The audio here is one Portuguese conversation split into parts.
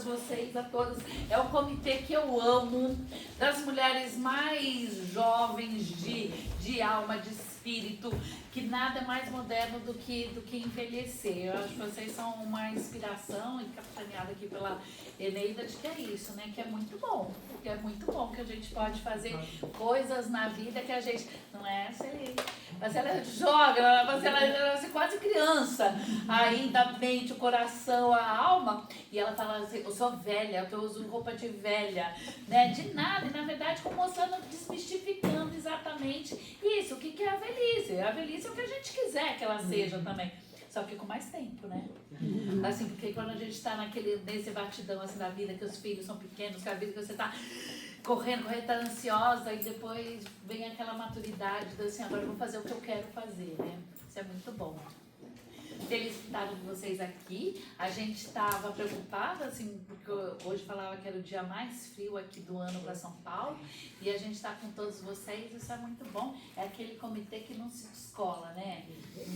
todas vocês, a todas. É o comitê que eu amo, das mulheres mais jovens de alma, de espírito, que nada é mais moderno do que envelhecer. Eu acho que vocês são uma inspiração, e capitaneada aqui pela Eneida, de que é isso, né? Que é muito bom. Que é muito bom que a gente pode fazer coisas na vida que a gente... Não é essa aí. Mas ela joga, ela é quase criança. Ainda a mente, o coração, a alma. E ela fala assim, eu sou velha, eu uso roupa de velha. Né? De nada. E na verdade, mostrando, desmistificando exatamente isso. O que é a velhice? A velhice é o que a gente quiser que ela seja também. Só que com mais tempo, né? Assim, porque quando a gente está nesse batidão assim, da vida, que os filhos são pequenos, que a vida que você está correndo, tá ansiosa, e depois vem aquela maturidade, assim, agora eu vou fazer o que eu quero fazer, né? Isso é muito bom. Feliz de estar com vocês aqui. A gente estava preocupada, assim, porque hoje falava que era o dia mais frio aqui do ano para São Paulo, e a gente está com todos vocês, isso é muito bom. É aquele comitê que não se descola, né?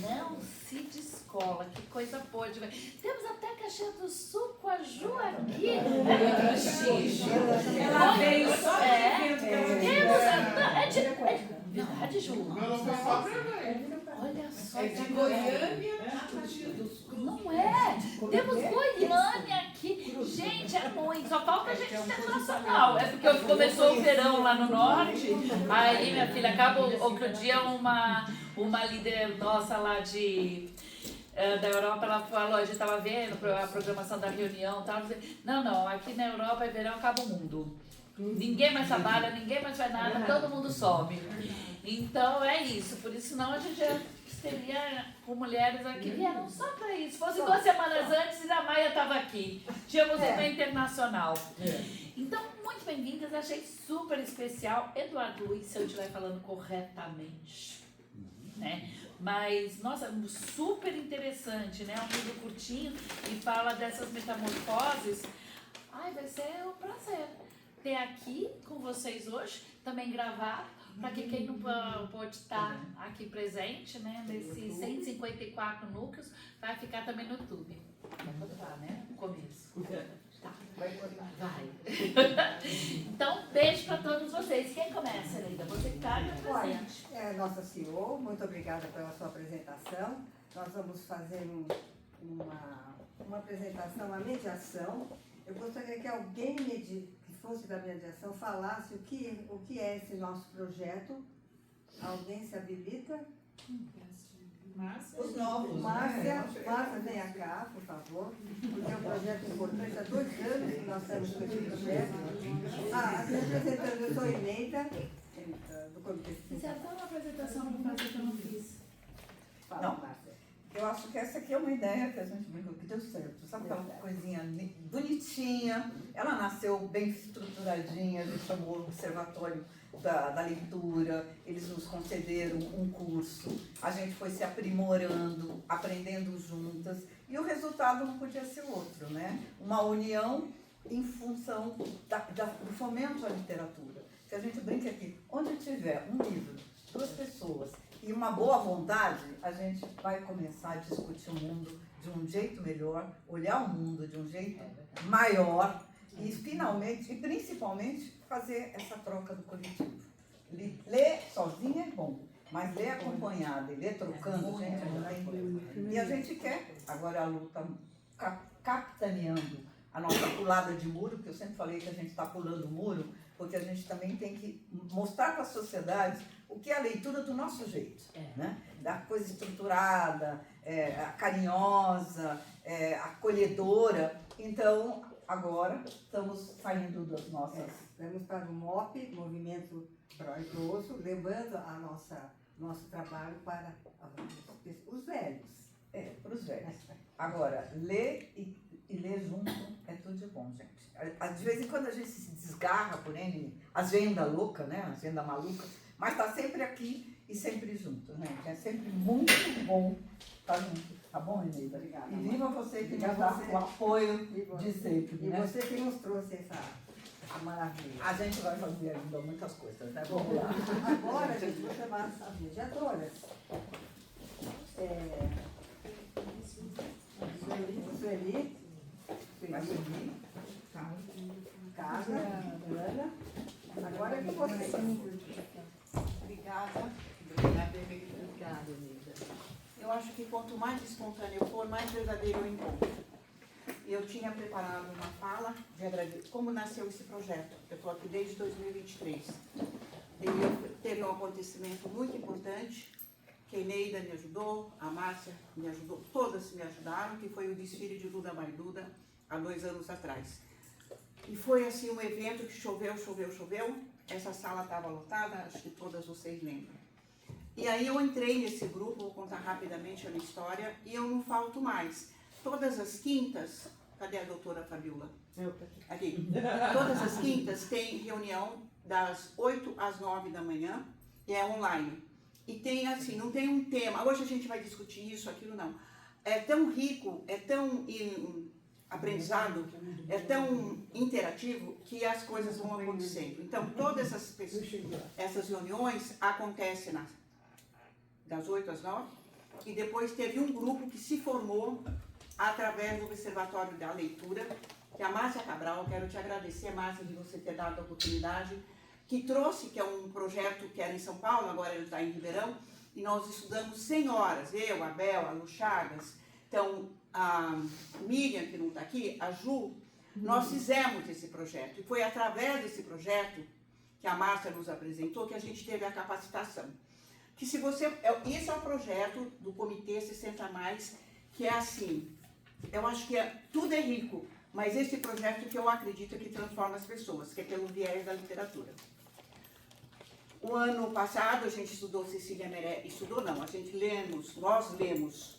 Não se descola, que coisa boa de ver. Temos até Caxias do Sul com a Ju aqui. É muito prestígio. Ela veio só verdade, Ju. Olha só. É de Goiânia a Caxias do Sul. Não é? Temos Goiânia aqui. Gente, é muito. Só falta a gente internacional. É porque começou o verão lá no norte. Aí, minha filha, acaba outro dia uma líder nossa lá da Europa, ela falou, a gente estava vendo a programação da reunião e tal. Não, aqui na Europa é verão, acaba o mundo. Ninguém mais trabalha, ninguém mais faz nada, todo mundo sobe. Então é isso, por isso não a gente já teria com mulheres aqui vieram só para isso. Se fosse 2 semanas antes, a Maia estava aqui. Tínhamos uma internacional. Então, muito bem-vindas, achei super especial. Eduardo Luiz, se eu estiver falando corretamente, né? Mas, nossa, super interessante, né? Um livro curtinho e fala dessas metamorfoses. Ai, vai ser um prazer ter aqui com vocês hoje, também gravar, para que quem não pode estar aqui presente, né, nesses 154 núcleos, vai ficar também no YouTube. Vai cortar, né, no começo. Tá. Vai cortar. Vai. Então, beijo para todos vocês. Quem começa, Eneida? Você que está presente. Nossa CEO, muito obrigada pela sua apresentação. Nós vamos fazer uma apresentação, a mediação. Eu gostaria que alguém que fosse da mediação falasse o que é esse nosso projeto. Alguém se habilita? Os novos. Márcia, venha cá, por favor, porque é um projeto importante. Há 2 anos que nós estamos com esse projeto. Representando, eu sou Eneida, do Comitê de Você até uma apresentação para fazer que eu não fiz. Fala, Márcia. Eu acho que essa aqui é uma ideia que a gente brincou que deu certo. Sabe aquela coisinha bonitinha? Ela nasceu bem estruturadinha, a gente chamou o Observatório da Leitura, eles nos concederam um curso, a gente foi se aprimorando, aprendendo juntas, e o resultado não podia ser outro, né? Uma união em função do fomento à literatura. Se a gente brinca aqui, onde tiver um livro, 2 pessoas, e uma boa vontade, a gente vai começar a discutir o mundo de um jeito melhor, olhar o mundo de um jeito maior e finalmente, e principalmente, fazer essa troca do coletivo. Ler sozinha é bom, mas ler acompanhada e ler trocando, gente, e a gente quer, agora a Lu está capitaneando a nossa pulada de muro, que eu sempre falei que a gente está pulando o muro, porque a gente também tem que mostrar para a sociedade o que é a leitura do nosso jeito, né? Da coisa estruturada, carinhosa, acolhedora. Então, agora estamos saindo das nossas... Vamos para o MOP, Movimento Pro Idoso, levando nosso trabalho para os velhos. Para os velhos. Agora, ler e ler junto é tudo de bom, gente. De vez em quando a gente se desgarra por N agenda louca, né? Agenda maluca, mas está sempre aqui e sempre junto, né? É sempre muito bom estar junto. Tá bom, Eneida? Obrigada. E viva você que nos dá o apoio de sempre, E né? você que nos trouxe essa maravilha. A gente vai fazer ainda muitas coisas, né? Vamos lá. Agora, gente, vou chamar as mediadoras. Sueli. Vai subir. casa. Ana. Agora é com você. Obrigada. Obrigada, Nida. Eu acho que quanto mais espontâneo for, mais verdadeiro eu encontro. Eu tinha preparado uma fala de agradecer. Como nasceu esse projeto? Eu estou aqui desde 2023. Teve um acontecimento muito importante, que a Eneida me ajudou, a Márcia me ajudou, todas me ajudaram, que foi o desfile de Duda Baiduda há 2 anos atrás. E foi assim um evento que choveu, choveu, choveu. Essa sala estava lotada, acho que todas vocês lembram. E aí eu entrei nesse grupo, vou contar rapidamente a minha história, e eu não falto mais. Todas as quintas, cadê a doutora Fabiola? Aqui. Todas as quintas tem reunião das 8 às 9 da manhã, e é online. E tem assim, não tem um tema, hoje a gente vai discutir isso, aquilo não. É tão rico, é tão aprendizado, é tão interativo que as coisas vão acontecendo. Então, todas essas reuniões acontecem das 8 às 9, e depois teve um grupo que se formou através do Observatório da Leitura, que é a Márcia Cabral. Quero te agradecer, Márcia, de você ter dado a oportunidade, que trouxe, que é um projeto que era em São Paulo, agora ele está em Ribeirão, e nós estudamos 100 horas, eu, a Bel, a Lu Chagas, então a Miriam, que não está aqui, a Ju, nós fizemos esse projeto, e foi através desse projeto que a Márcia nos apresentou que a gente teve a capacitação. Que se você, esse é o projeto do Comitê 60+, que é assim, eu acho que tudo é rico, mas esse projeto que eu acredito que transforma as pessoas, que é pelo viés da literatura. O ano passado a gente estudou Cecília Meirelles, nós lemos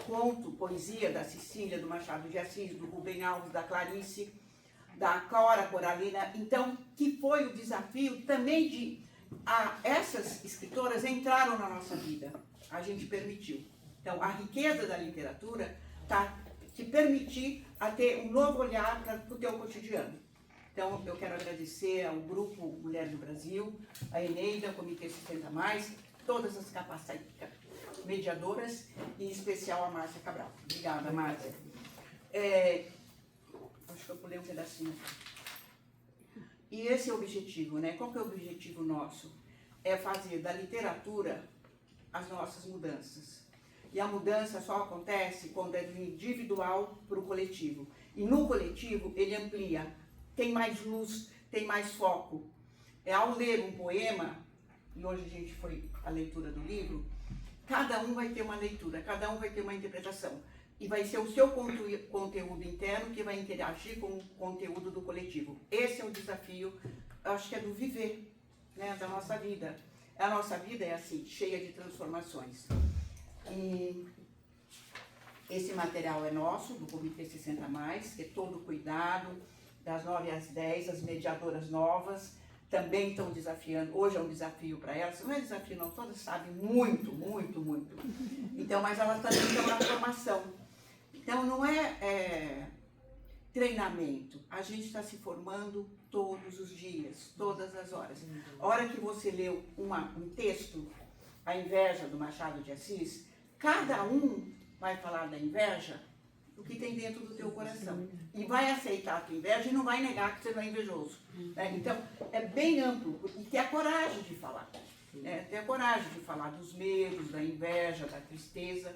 conto, poesia da Cecília, do Machado de Assis, do Rubem Alves, da Clarice, da Cora Coralina, então, que foi o desafio também de essas escritoras entraram na nossa vida, a gente permitiu. Então, a riqueza da literatura te permitir a ter um novo olhar para o teu cotidiano. Então, eu quero agradecer ao Grupo Mulher do Brasil, a Eneida, o Comitê 60+, todas as mediadoras, e em especial a Márcia Cabral. Obrigada, Márcia. Acho que eu pulei um pedacinho. E esse é o objetivo, né? Qual que é o objetivo nosso? É fazer da literatura as nossas mudanças. E a mudança só acontece quando é do individual para o coletivo. E no coletivo ele amplia, tem mais luz, tem mais foco. Ao ler um poema, e hoje a gente foi à leitura do livro, cada um vai ter uma leitura, cada um vai ter uma interpretação. E vai ser o seu conteúdo interno que vai interagir com o conteúdo do coletivo. Esse é o desafio, acho que é do viver, né, da nossa vida. A nossa vida é assim, cheia de transformações. E esse material é nosso, do Comitê 60+, que é todo cuidado, das 9 às 10, as mediadoras novas também estão desafiando. Hoje é um desafio para elas, não é desafio não, todas sabem muito, muito, muito. Então, mas elas também estão na formação. Então, não é treinamento, a gente está se formando todos os dias, todas as horas. A hora que você leu um texto, A Inveja, do Machado de Assis, cada um vai falar da inveja, o que tem dentro do teu coração. E vai aceitar a tua inveja e não vai negar que você não é invejoso. Né? Então, é bem amplo, e ter a coragem de falar. Ter a coragem de falar dos medos, da inveja, da tristeza.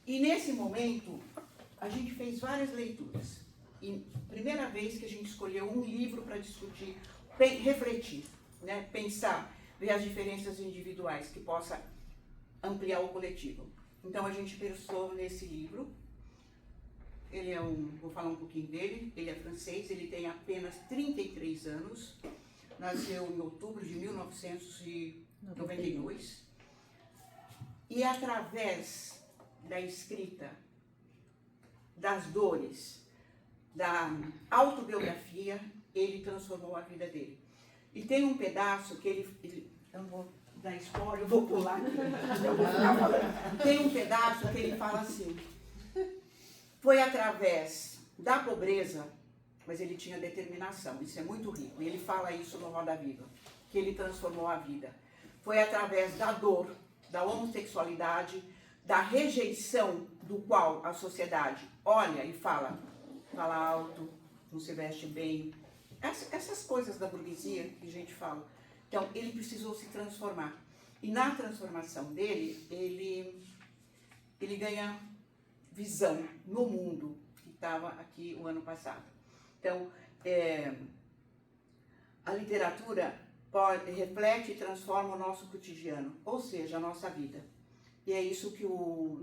E nesse momento, a gente fez várias leituras. E primeira vez que a gente escolheu um livro para discutir, refletir, né? Pensar, ver as diferenças individuais que possa ampliar o coletivo. Então a gente pensou nesse livro. Ele é vou falar um pouquinho dele, ele é francês, ele tem apenas 33 anos, nasceu em outubro de 1992. E através da escrita, das dores, da autobiografia, ele transformou a vida dele. E tem um pedaço que eu não vou dar spoiler, eu vou pular, eu vou ficar falando. Tem um pedaço que ele fala assim: foi através da pobreza, mas ele tinha determinação, isso é muito rico, e ele fala isso no Roda Viva, que ele transformou a vida. Foi através da dor, da homossexualidade, da rejeição do qual a sociedade olha e fala alto, não se veste bem, essas coisas da burguesia que a gente fala. Então, ele precisou se transformar. E na transformação dele, ele ganha visão no mundo que estava aqui o ano passado. Então, a literatura reflete e transforma o nosso cotidiano, ou seja, a nossa vida. E é isso que o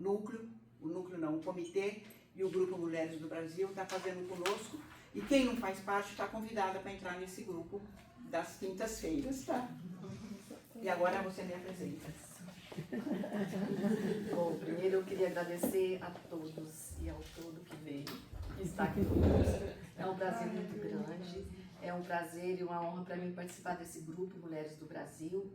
Comitê e o Grupo Mulheres do Brasil está fazendo conosco. E quem não faz parte está convidada para entrar nesse grupo das quintas-feiras, tá? E agora você me apresenta. Bom, primeiro eu queria agradecer a todos e ao todo que veio estar aqui conosco. É um prazer muito grande, é um prazer e uma honra para mim participar desse grupo Mulheres do Brasil,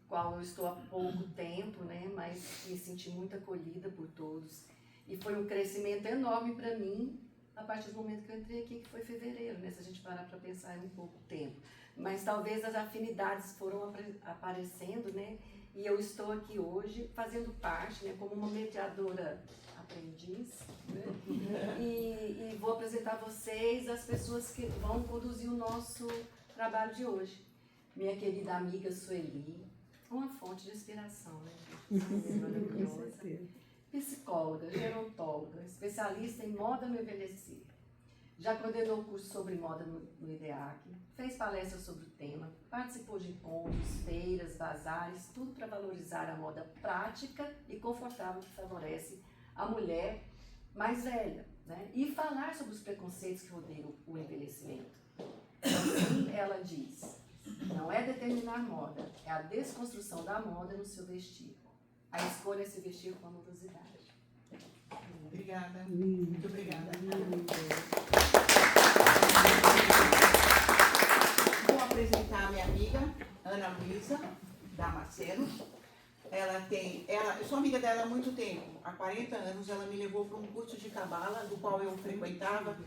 qual eu estou há pouco tempo, né, mas me senti muito acolhida por todos. E foi um crescimento enorme para mim a partir do momento que eu entrei aqui, que foi fevereiro, né, se a gente parar para pensar em um pouco tempo. Mas talvez as afinidades foram aparecendo, né, e eu estou aqui hoje fazendo parte, né, como uma mediadora aprendiz, né, e vou apresentar a vocês as pessoas que vão conduzir o nosso trabalho de hoje. Minha querida amiga Sueli, uma fonte de inspiração, né, gente? Maravilhosa. Psicóloga, gerontóloga, especialista em moda no envelhecer. Já coordenou curso sobre moda no IDEAC, fez palestras sobre o tema, participou de encontros, feiras, bazares, tudo para valorizar a moda prática e confortável que favorece a mulher mais velha, né? E falar sobre os preconceitos que rodeiam o envelhecimento. Assim ela diz, não é determinar moda, é a desconstrução da moda no seu vestir. A escolha é se vestir com amorosidade. Obrigada. Muito obrigada. Vou apresentar a minha amiga, Ana Luísa Damasceno. Eu sou amiga dela há muito tempo. Há 40 anos ela me levou para um curso de cabala, do qual eu frequentava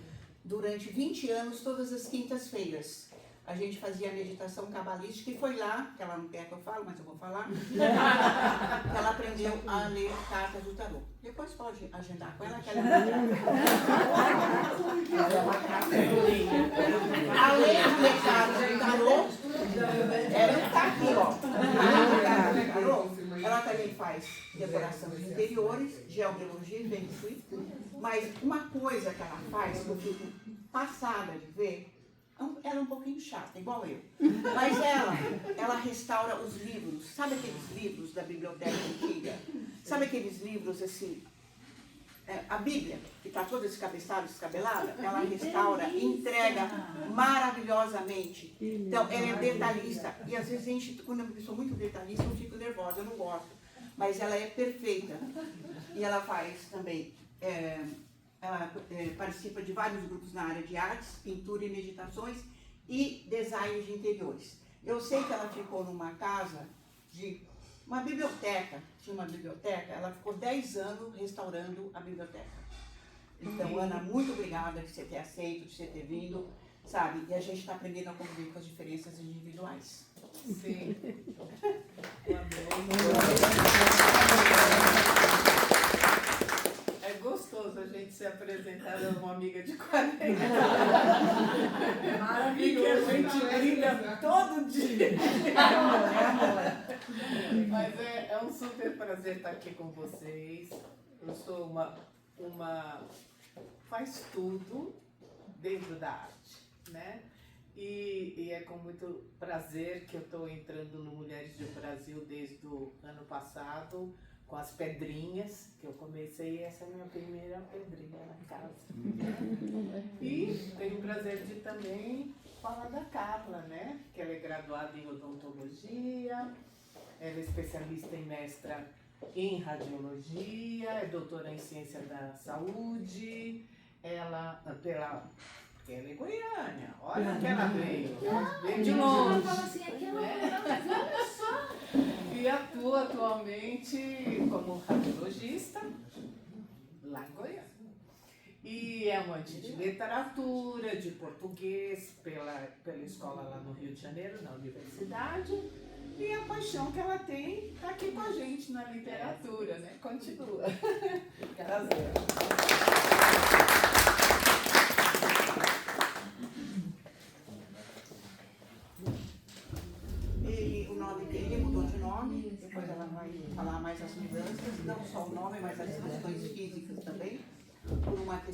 durante 20 anos, todas as quintas-feiras. A gente fazia meditação cabalística e foi lá, que ela não quer que eu fale, mas eu vou falar, que ela aprendeu a ler cartas do tarô. Depois pode agendar com ela, que ela é a ler cartas do tarô, ela está aqui, ó. Ela também faz decoração de interiores, geobiologia e feng shui. Mas uma coisa que ela faz, que eu fico passada de ver, ela é um pouquinho chata, igual eu. Mas ela restaura os livros. Sabe aqueles livros da biblioteca antiga? Sabe aqueles livros assim? A Bíblia, que está toda descabelada, ela restaura e entrega maravilhosamente. Então, ela é detalhista. E às vezes, quando eu sou muito detalhista, eu fico nervosa, eu não gosto. Mas ela é perfeita. E ela faz também... Ela participa de vários grupos na área de artes, pintura e meditações e design de interiores. Eu sei que ela ficou numa casa de uma biblioteca, tinha uma biblioteca, ela ficou 10 anos restaurando a biblioteca. Então, Ana, muito obrigada por você ter aceito, por você ter vindo, sabe? E a gente está aprendendo a conviver com as diferenças individuais. Sim. É gostoso a gente se apresentar a uma amiga de 40 anos. Maravilhoso. E que a gente brinca todo dia. Mas é um super prazer estar aqui com vocês. Eu sou uma faz tudo dentro da arte, né? E é com muito prazer que eu estou entrando no Mulheres do Brasil desde o ano passado, com as pedrinhas, que eu comecei, essa é a minha primeira pedrinha na casa. E tenho o prazer de também falar da Carla, né? Que ela é graduada em odontologia, ela é especialista em mestra em radiologia, é doutora em ciência da saúde, porque ela é Goiânia, olha que ela veio de longe. E atua atualmente como radiologista lá em Goiânia. E é amante de literatura, de português, pela escola lá no Rio de Janeiro, na universidade. E a paixão que ela tem está aqui com a gente na literatura, né? Continua. Prazer.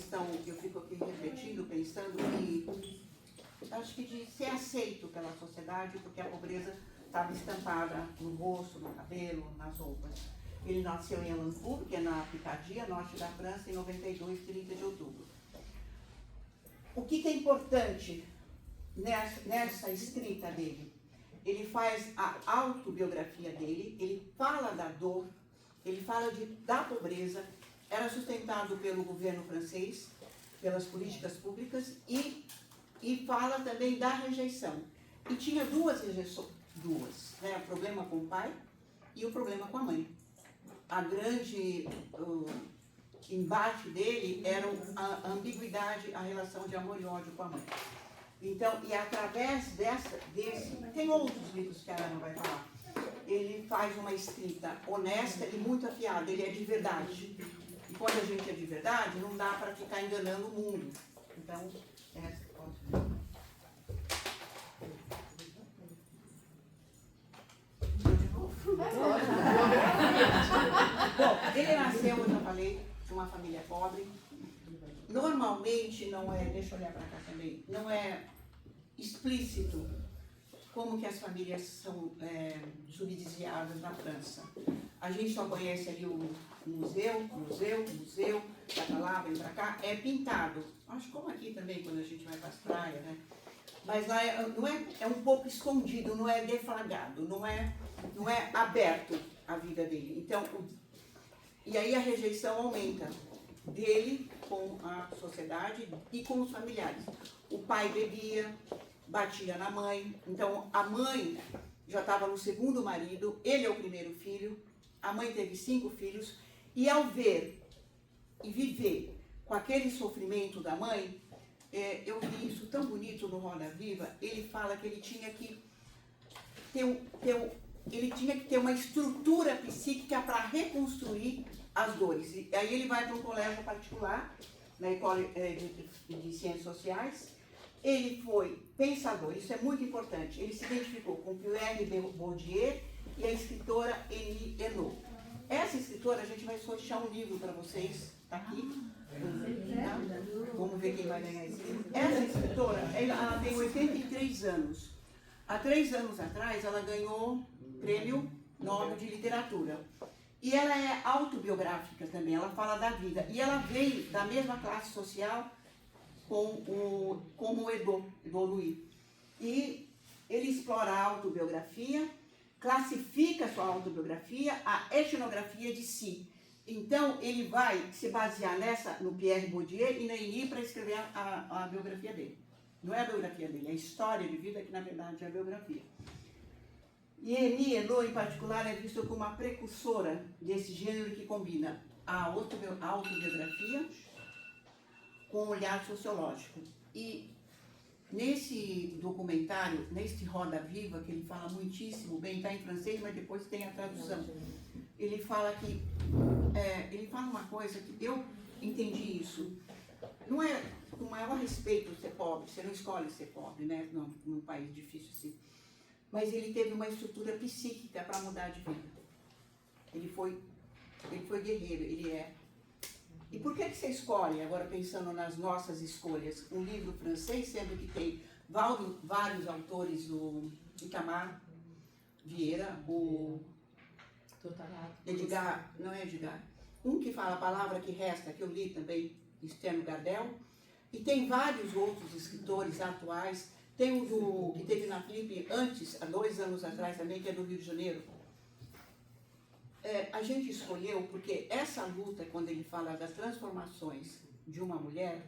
questão, eu fico aqui refletindo, pensando que, acho que de ser aceito pela sociedade, porque a pobreza estava estampada no rosto, no cabelo, nas roupas. Ele nasceu em Alencourt, que é na Picardia, norte da França, em 92, 30 de outubro. O que é importante nessa escrita dele? Ele faz a autobiografia dele, ele fala da dor, ele fala da pobreza, era sustentado pelo governo francês, pelas políticas públicas, e fala também da rejeição. E tinha duas rejeições, né? O problema com o pai e o problema com a mãe. A grande embate dele era a ambiguidade, a relação de amor e ódio com a mãe. Então, e através desse, tem outros livros que a Ana vai falar, ele faz uma escrita honesta e muito afiada, ele é de verdade. E quando a gente é de verdade, não dá para ficar enganando o mundo. Então, pode. Bom, ele nasceu, eu já falei, de uma família pobre. Normalmente não é, deixa eu olhar para cá também, não é explícito como que as famílias são subsidiadas na França. A gente só conhece ali o museu, vai para lá, vem para cá, é pintado. Acho como aqui também, quando a gente vai para as praias, né? Mas lá é um pouco escondido, não é deflagrado, não é aberto a vida dele. Então, e aí a rejeição aumenta dele com a sociedade e com os familiares. O pai bebia, batia na mãe, então a mãe já estava no segundo marido, ele é o primeiro filho, a mãe teve 5 filhos, e ao ver e viver com aquele sofrimento da mãe, eu vi isso tão bonito no Roda Viva, ele fala que ele tinha que ter uma estrutura psíquica para reconstruir as dores. E aí ele vai para um colégio particular, na École de Ciências Sociais. Ele foi pensador, isso é muito importante. Ele se identificou com Pierre Bourdieu e a escritora Annie Ernaux. Essa escritora, a gente vai sortear um livro para vocês, está aqui. Tá? Vamos ver quem vai ganhar esse livro. Essa escritora, ela tem 83 anos. Há 3 anos atrás, ela ganhou o Prêmio Nobel de Literatura. E ela é autobiográfica também, ela fala da vida. E ela veio da mesma classe social como o Edouard Louis. E ele explora a autobiografia, classifica a sua autobiografia, a etnografia de si. Então, ele vai se basear no Pierre Bourdieu e na Annie para escrever a biografia dele. Não é a biografia dele, é a história de vida que, na verdade, é a biografia. E Annie Ernaux, em particular, é vista como uma precursora desse gênero que combina a autobiografia com o olhar sociológico. E nesse documentário, neste Roda Viva, que ele fala muitíssimo bem, está em francês, mas depois tem a tradução. Ele fala ele fala uma coisa que eu entendi isso. Não é com o maior respeito ser pobre, você não escolhe ser pobre, né, num país difícil assim. Mas ele teve uma estrutura psíquica para mudar de vida. Ele foi guerreiro, ele é. E por que você escolhe, agora pensando nas nossas escolhas, um livro francês, sendo que tem vários autores, o Itamar Vieira, o Edgar, não é Edgar, um que fala a palavra que resta, que eu li também, Steno Gardel, e tem vários outros escritores atuais. Tem um que teve na Flip antes, há 2 anos atrás também, que é do Rio de Janeiro. A gente escolheu porque essa luta, quando ele fala das transformações de uma mulher,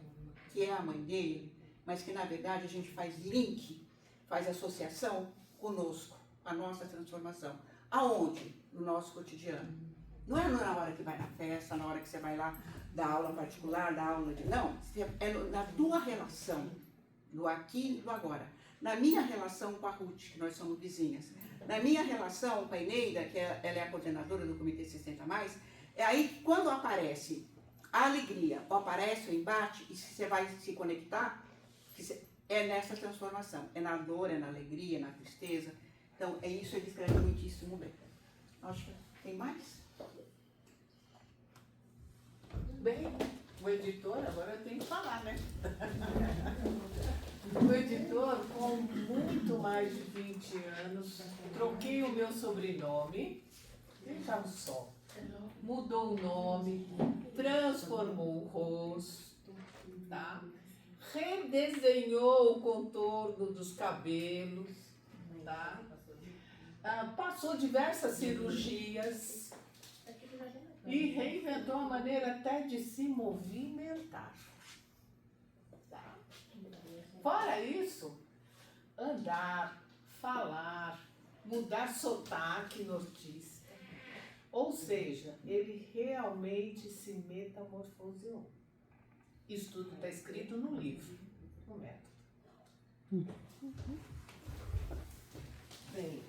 que é a mãe dele, mas que na verdade a gente faz link, faz associação conosco, a nossa transformação. Aonde? No nosso cotidiano. Não é na hora que vai na festa, na hora que você vai lá dar aula particular, dar aula de... Não, é na tua relação, do aqui e do agora. Na minha relação com a Ruth, que nós somos vizinhas. Na minha relação com a Eneida, que ela é a coordenadora do Comitê 60+, é aí que quando aparece a alegria, ou aparece o embate, e você vai se conectar, é nessa transformação. É na dor, é na alegria, é na tristeza. Então, é isso, ele escreve muitíssimo bem. Acho que tem mais? Bem, O editor, agora eu tenho que falar, né? O editor, com muito mais de 20 anos, troquei o meu sobrenome, veja só, mudou o nome, transformou o rosto, tá? Redesenhou o contorno dos cabelos, tá? Passou diversas cirurgias e reinventou a maneira até de se movimentar. Tá? Fora isso, andar, falar, mudar sotaque nortista. Ou seja, ele realmente se metamorfoseou. Isso tudo está escrito no livro, no método. Bem,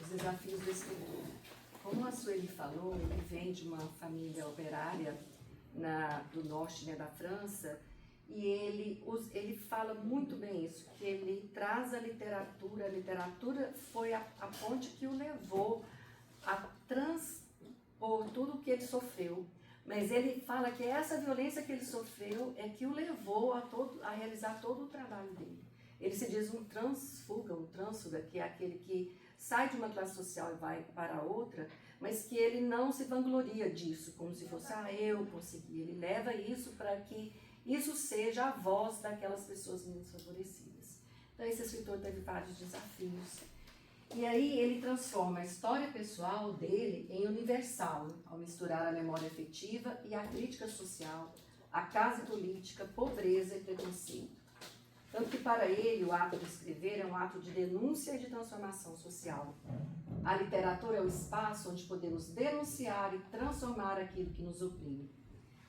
os desafios do escritor. Como a Sueli falou, ele vem de uma família operária do norte, né, da França, e ele fala muito bem isso, que ele traz a literatura foi a ponte que o levou a transpor tudo o que ele sofreu. Mas ele fala que essa violência que ele sofreu é que o levou a realizar todo o trabalho dele. Ele se diz um trânsfuga, que é aquele que sai de uma classe social e vai para outra, mas que ele não se vangloria disso, como se fosse, eu consegui. Ele leva isso para que isso seja a voz daquelas pessoas menos favorecidas. Então, esse escritor teve vários desafios. E aí ele transforma a história pessoal dele em universal, ao misturar a memória afetiva e a crítica social, a classe política, pobreza e preconceito. Tanto que para ele o ato de escrever é um ato de denúncia e de transformação social. A literatura é o espaço onde podemos denunciar e transformar aquilo que nos oprime.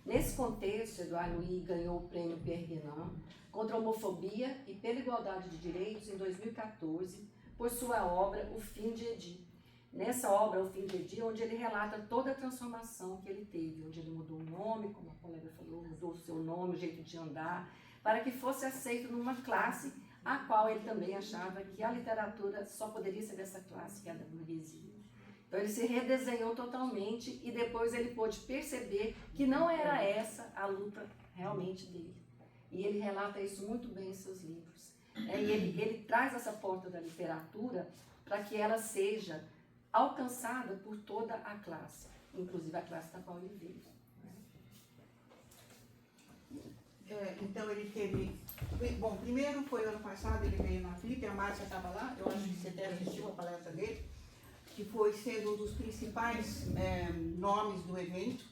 Nesse contexto, Edouard Louis ganhou o prêmio Pierre Guénon contra a homofobia e pela igualdade de direitos em 2014, por sua obra O Fim de Edi. Nessa obra, O Fim de Edi, onde ele relata toda a transformação que ele teve, onde ele mudou o nome, como a colega falou, mudou o seu nome, o jeito de andar, para que fosse aceito numa classe a qual ele também achava que a literatura só poderia ser dessa classe, que é a da burguesia. Então ele se redesenhou totalmente e depois ele pôde perceber que não era essa a luta realmente dele. E ele relata isso muito bem em seus livros. E ele traz essa porta da literatura para que ela seja alcançada por toda a classe, inclusive a classe da qual ele veio. Então ele teve... Bom, primeiro foi ano passado, ele veio na FLIP, a Márcia estava lá, eu acho que você até assistiu a palestra dele, que foi sendo um dos principais nomes do evento.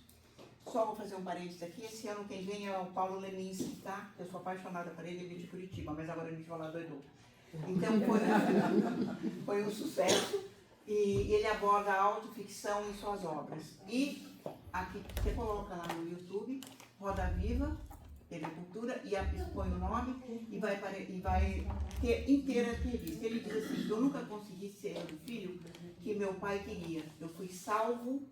Só vou fazer um parênteses aqui, esse ano quem vem é o Paulo Leminski, tá? Eu sou apaixonada por ele, ele é de Curitiba, mas agora a gente vai falar do Edu. Então foi um sucesso e ele aborda a autoficção em suas obras. E aqui você coloca lá no YouTube, Roda Viva, TV Cultura, e põe o nome e vai ter inteira a entrevista. Ele diz assim, eu nunca consegui ser o filho que meu pai queria. Eu fui salvo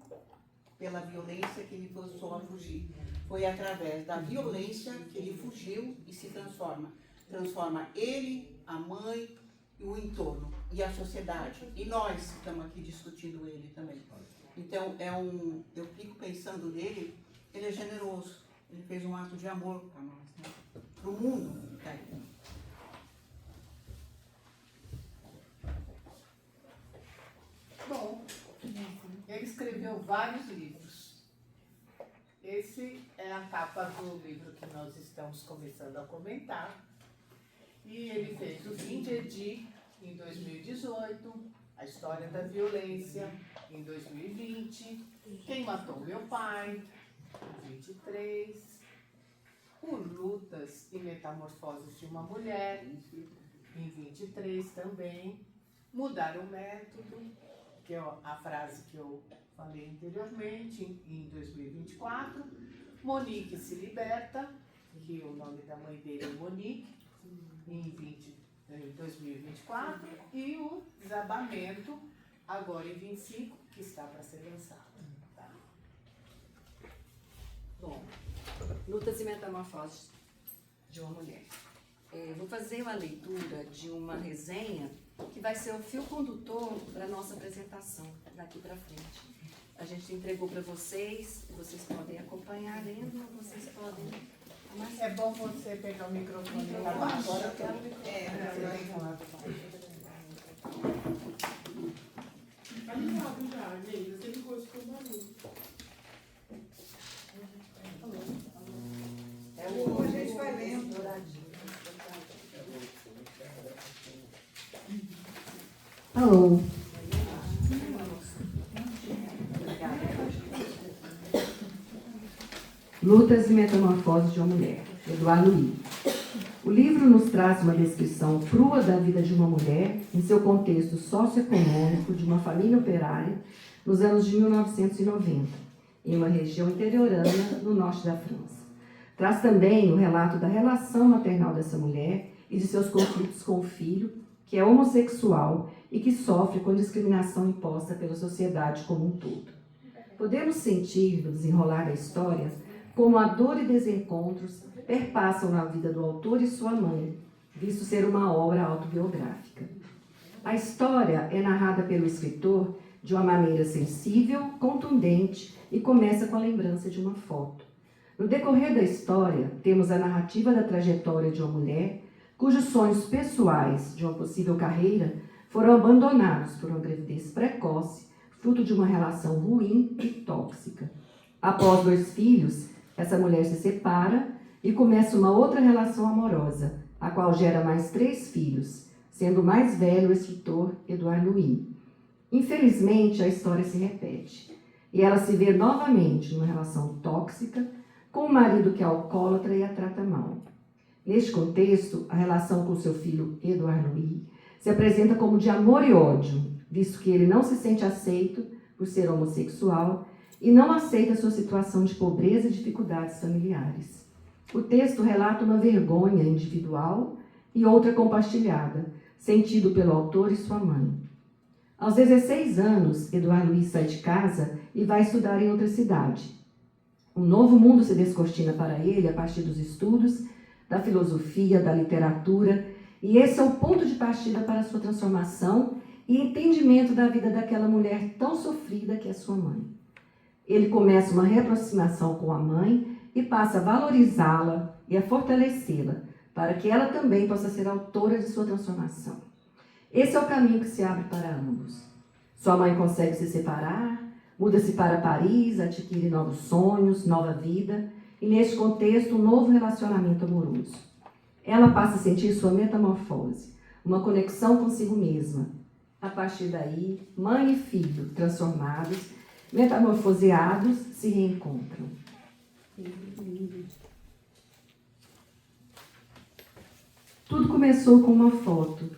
pela violência que ele forçou a fugir. Foi através da violência que ele fugiu e se transforma. Transforma ele, a mãe, e o entorno, e a sociedade. E nós estamos aqui discutindo ele também. Então, eu fico pensando nele, ele é generoso. Ele fez um ato de amor para nós, né? Para o mundo. Tá? Bom, ele escreveu vários livros. Esse é a capa do livro que nós estamos começando a comentar. E ele fez O Fim de Edi em 2018, A História da Violência em 2020, Quem Matou Meu Pai em 23, O Lutas e Metamorfoses de uma Mulher em 23 também, Mudar o Método, que é a frase que eu falei anteriormente, em 2024, Monique se Liberta, que o nome da mãe dele é Monique, em 2024, e o Desabamento, agora em 25, que está para ser lançado. Tá? Bom, Lutas e Metamorfoses de uma Mulher. Vou fazer uma leitura de uma resenha que vai ser o fio condutor para a nossa apresentação daqui para frente. A gente entregou para vocês, vocês podem acompanhar lendo, ou vocês podem... É bom você pegar o microfone Agora para baixo. eu quero o microfone. Tá ligado já, gente. Eu sempre gosto de barulho. A gente vai lendo. Alô. Lutas e Metamorfoses de uma Mulher, Eduardo Lee. O livro nos traz uma descrição crua da vida de uma mulher em seu contexto socioeconômico de uma família operária nos anos de 1990, em uma região interiorana no norte da França. Traz também o relato da relação maternal dessa mulher e de seus conflitos com o filho, que é homossexual e que sofre com discriminação imposta pela sociedade como um todo. Podemos sentir, no desenrolar da história, como a dor e desencontros perpassam na vida do autor e sua mãe, visto ser uma obra autobiográfica. A história é narrada pelo escritor de uma maneira sensível, contundente e começa com a lembrança de uma foto. No decorrer da história, temos a narrativa da trajetória de uma mulher cujos sonhos pessoais de uma possível carreira foram abandonados por uma gravidez precoce, fruto de uma relação ruim e tóxica. Após 2 filhos, essa mulher se separa e começa uma outra relação amorosa, a qual gera mais 3 filhos, sendo o mais velho o escritor Eduardo Lee. Infelizmente, a história se repete, e ela se vê novamente numa relação tóxica com um marido que é alcoólatra e a trata mal. Neste contexto, a relação com seu filho Eduardo Lee se apresenta como de amor e ódio, visto que ele não se sente aceito por ser homossexual e não aceita sua situação de pobreza e dificuldades familiares. O texto relata uma vergonha individual e outra compartilhada, sentido pelo autor e sua mãe. Aos 16 anos, Eduardo Lee sai de casa e vai estudar em outra cidade. Um novo mundo se descortina para ele a partir dos estudos, da filosofia, da literatura, e esse é o ponto de partida para a sua transformação e entendimento da vida daquela mulher tão sofrida que é sua mãe. Ele começa uma reaproximação com a mãe e passa a valorizá-la e a fortalecê-la, para que ela também possa ser autora de sua transformação. Esse é o caminho que se abre para ambos. Sua mãe consegue se separar, muda-se para Paris, adquire novos sonhos, nova vida, e neste contexto, um novo relacionamento amoroso. Ela passa a sentir sua metamorfose, uma conexão consigo mesma. A partir daí, mãe e filho, transformados, metamorfoseados, se reencontram. Tudo começou com uma foto.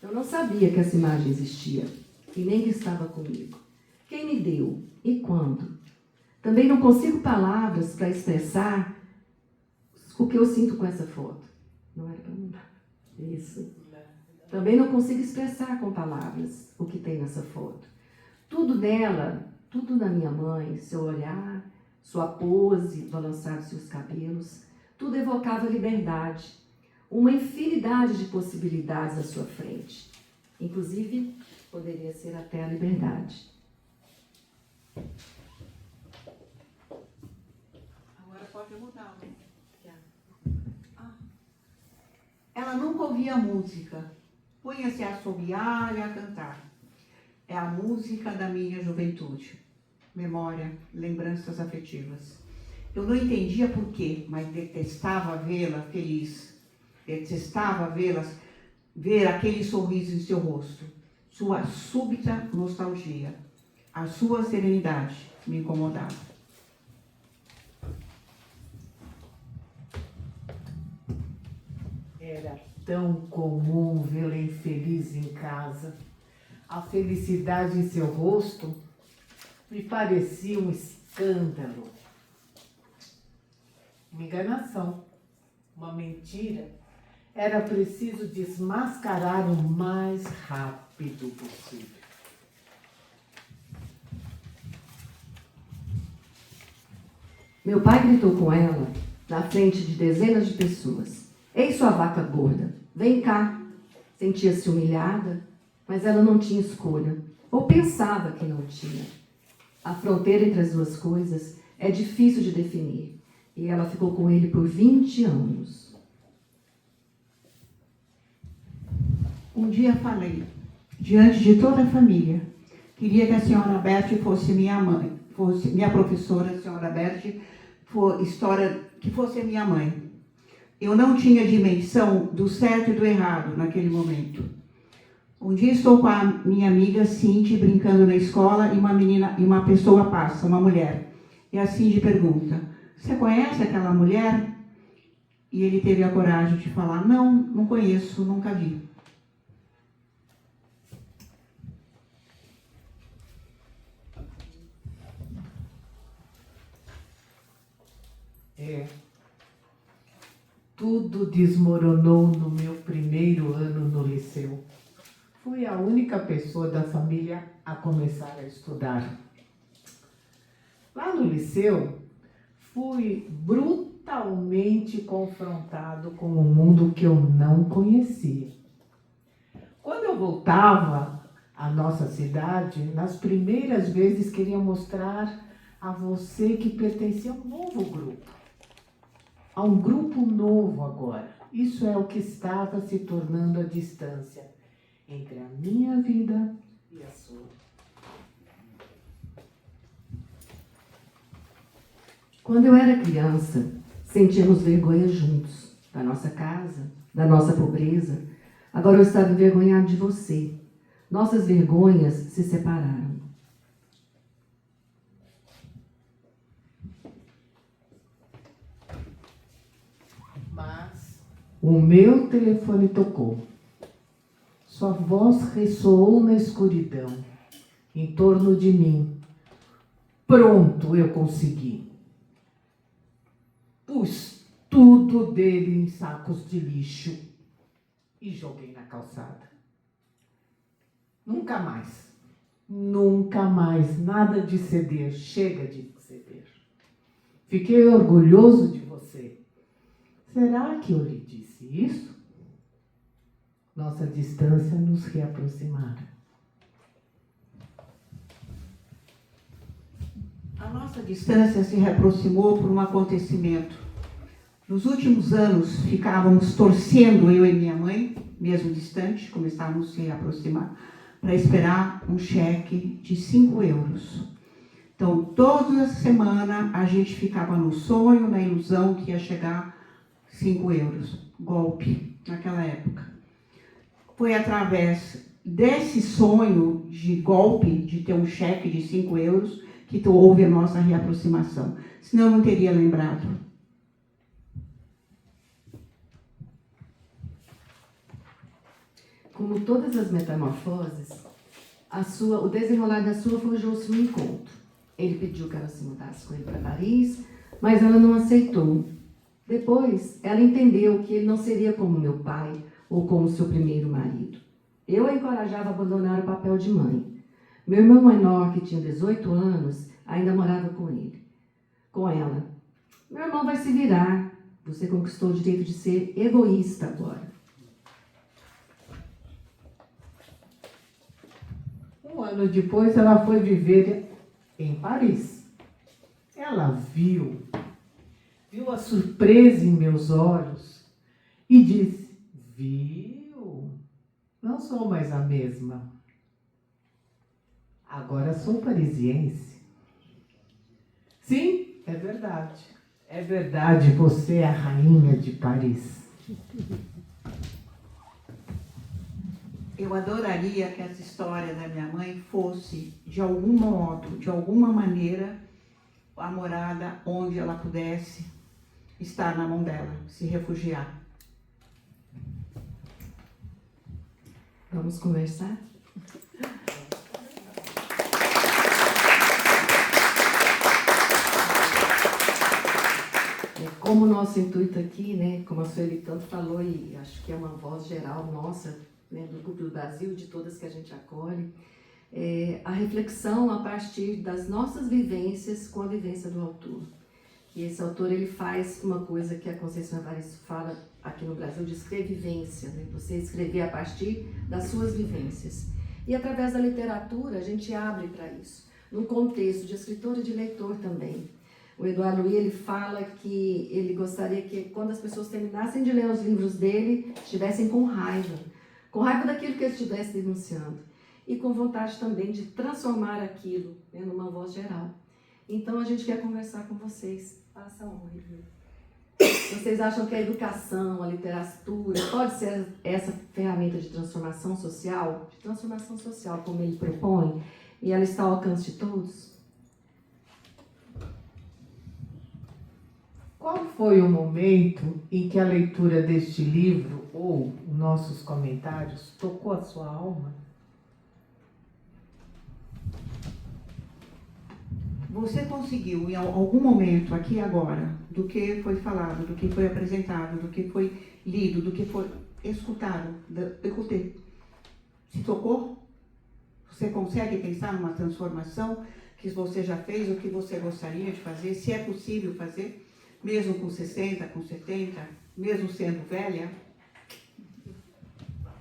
Eu não sabia que essa imagem existia, e nem que estava comigo. Quem me deu e quando? Também não consigo palavras para expressar o que eu sinto com essa foto. Não era para mim. Isso. Também não consigo expressar com palavras o que tem nessa foto. Tudo dela, tudo da minha mãe, seu olhar, sua pose, balançar os seus cabelos, tudo evocava liberdade, uma infinidade de possibilidades à sua frente. Inclusive, poderia ser até a liberdade. Agora pode mudar, né? Ela nunca ouvia música, punha-se a assobiar e a cantar. É a música da minha juventude. Memória, lembranças afetivas. Eu não entendia por quê, mas detestava vê-la feliz. Detestava ver aquele sorriso em seu rosto. Sua súbita nostalgia. A sua serenidade me incomodava. Era tão comum vê-la infeliz em casa. A felicidade em seu rosto me parecia um escândalo. Uma enganação, uma mentira. Era preciso desmascarar o mais rápido possível. Meu pai gritou com ela, na frente de dezenas de pessoas. Ei, sua vaca gorda, vem cá. Sentia-se humilhada, mas ela não tinha escolha, ou pensava que não tinha. A fronteira entre as duas coisas é difícil de definir, e ela ficou com ele por 20 anos. Um dia falei, diante de toda a família, queria que a senhora Berti fosse minha mãe, fosse minha professora, a senhora Berti, que fosse a minha mãe. Eu não tinha dimensão do certo e do errado naquele momento. Um dia estou com a minha amiga Cindy brincando na escola e uma pessoa passa, uma mulher. E a Cindy pergunta, você conhece aquela mulher? E ele teve a coragem de falar, não conheço, nunca vi. Tudo desmoronou no meu primeiro ano no liceu. Fui a única pessoa da família a começar a estudar. Lá no liceu, fui brutalmente confrontado com um mundo que eu não conhecia. Quando eu voltava à nossa cidade, nas primeiras vezes queria mostrar a você que pertencia a um novo grupo. A um grupo novo agora. Isso é o que estava se tornando a distância entre a minha vida e a sua. Quando eu era criança, sentíamos vergonha juntos, da nossa casa, da nossa pobreza. Agora eu estava envergonhado de você. Nossas vergonhas se separaram. Mas o meu telefone tocou. Sua voz ressoou na escuridão, em torno de mim. Pronto, eu consegui. Pus tudo dele em sacos de lixo e joguei na calçada. Nunca mais, nada de ceder, chega de ceder. Fiquei orgulhoso de você. Será que eu lhe disse isso? Nossa distância nos reaproximara. A nossa distância se reaproximou por um acontecimento. Nos últimos anos, ficávamos torcendo, eu e minha mãe, mesmo distante, começávamos a se aproximar, para esperar um cheque de 5 euros. Então, toda semana, a gente ficava no sonho, na ilusão que ia chegar 5 euros. Golpe, naquela época. Foi através desse sonho de golpe, de ter um cheque de 5 euros, que houve a nossa reaproximação. Senão eu não teria lembrado. Como todas as metamorfoses, o desenrolar da sua forjou-se um encontro. Ele pediu que ela se mudasse com ele para Paris, mas ela não aceitou. Depois, ela entendeu que ele não seria como meu pai ou como seu primeiro marido. Eu a encorajava a abandonar o papel de mãe. Meu irmão menor, que tinha 18 anos, ainda morava com ele. Com ela. Meu irmão vai se virar. Você conquistou o direito de ser egoísta agora. Um ano depois, ela foi viver em Paris. Ela viu a surpresa em meus olhos e disse, viu? Não sou mais a mesma. Agora sou parisiense. Sim, é verdade. É verdade, você é a rainha de Paris. Eu adoraria que essa história da minha mãe fosse, de algum modo, de alguma maneira, a morada onde ela pudesse estar na mão dela, se refugiar. Vamos conversar? Como o nosso intuito aqui, né, como a Sueli tanto falou, e acho que é uma voz geral nossa, né, do Grupo do Brasil, de todas que a gente acolhe, a reflexão a partir das nossas vivências com a vivência do autor. E esse autor, ele faz uma coisa que a Conceição Evaristo fala aqui no Brasil, de escrevivência, né? Você escrever a partir das suas vivências. E através da literatura, a gente abre para isso. num contexto de escritor e de leitor também. O Eduardo Louis, ele fala que ele gostaria que, quando as pessoas terminassem de ler os livros dele, estivessem com raiva daquilo que ele estivesse denunciando, e com vontade também de transformar aquilo, né, numa voz geral. Então, a gente quer conversar com vocês. Faça honra. Vocês acham que a educação, a literatura, pode ser essa ferramenta de transformação social? De transformação social, como ele propõe, e ela está ao alcance de todos? Qual foi o momento em que a leitura deste livro, ou nossos comentários, tocou a sua alma? Você conseguiu, em algum momento, aqui e agora, do que foi falado, do que foi apresentado, do que foi lido, do que foi escutado, se tocou? Você consegue pensar numa transformação que você já fez, o que você gostaria de fazer, se é possível fazer, mesmo com 60, com 70, mesmo sendo velha?